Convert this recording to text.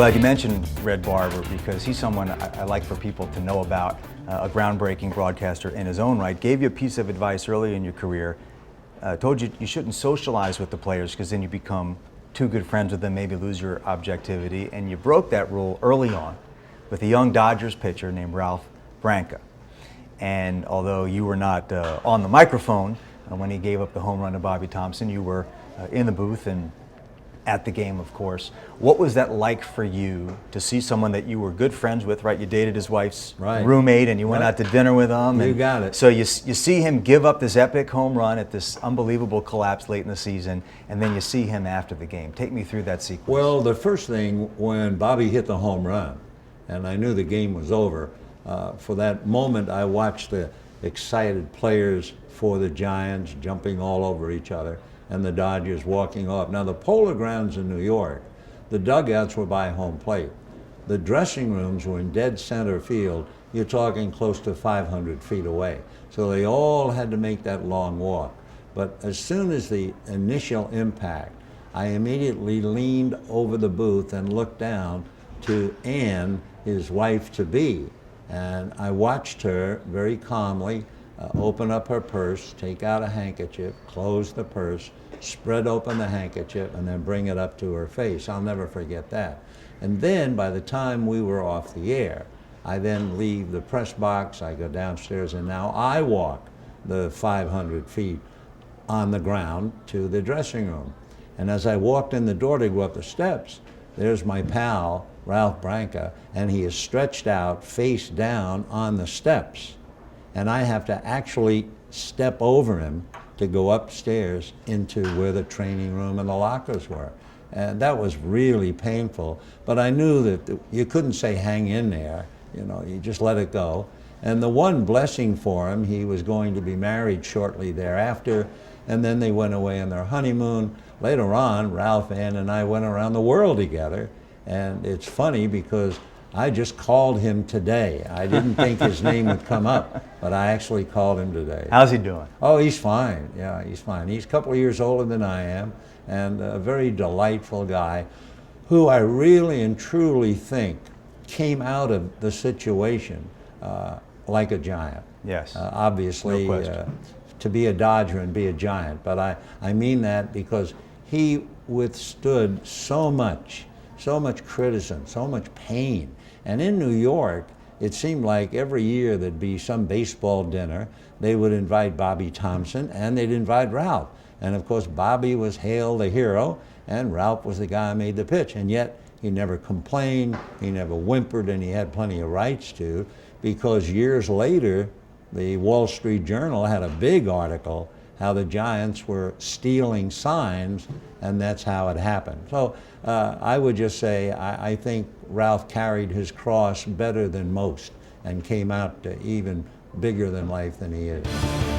glad you mentioned Red Barber because he's someone I like for people to know about, a groundbreaking broadcaster in his own right. Gave you a piece of advice early in your career, told you you shouldn't socialize with the players because then you become too good friends with them, maybe lose your objectivity, and you broke that rule early on with a young Dodgers pitcher named Ralph Branca. And although you were not on the microphone when he gave up the home run to Bobby Thomson, you were in the booth and at the game, of course. What was that like for you to see someone that you were good friends with, right? You dated his wife's roommate and you went out to dinner with him. You got it. So you see him give up this epic home run at this unbelievable collapse late in the season, and then you see him after the game. Take me through that sequence. Well, the first thing, when Bobby hit the home run, and I knew the game was over, for that moment I watched the excited players for the Giants jumping all over each other and the Dodgers walking off. Now, the Polo Grounds in New York, the dugouts were by home plate. The dressing rooms were in dead center field. You're talking close to 500 feet away. So they all had to make that long walk. But as soon as the initial impact, I immediately leaned over the booth and looked down to Ann, his wife-to-be. And I watched her very calmly open up her purse, take out a handkerchief, close the purse, spread open the handkerchief, and then bring it up to her face. I'll never forget that. And then by the time we were off the air, I then leave the press box, I go downstairs, and now I walk the 500 feet on the ground to the dressing room. And as I walked in the door to go up the steps, there's my pal, Ralph Branca, and he is stretched out face down on the steps. And I have to actually step over him to go upstairs into where the training room and the lockers were. And that was really painful. But I knew that you couldn't say hang in there, you know, you just let it go. And the one blessing for him, he was going to be married shortly thereafter, and then they went away on their honeymoon. Later on, Ralph, Ann, and I went around the world together. And it's funny because I just called him today. I didn't think his name would come up, but I actually called him today. How's he doing? Oh, he's fine. Yeah, he's fine. He's a couple of years older than I am, and a very delightful guy who I really and truly think came out of the situation like a giant. Yes. Obviously, no question. To be a Dodger and be a giant, but I mean that because he withstood so much criticism, so much pain. And in New York, it seemed like every year there'd be some baseball dinner. They would invite Bobby Thomson and they'd invite Ralph. And of course, Bobby was hailed the hero and Ralph was the guy who made the pitch. And yet he never complained, he never whimpered, and he had plenty of rights to, because years later, the Wall Street Journal had a big article how the Giants were stealing signs, and that's how it happened. So I would just say I think Ralph carried his cross better than most and came out even bigger than life than he is.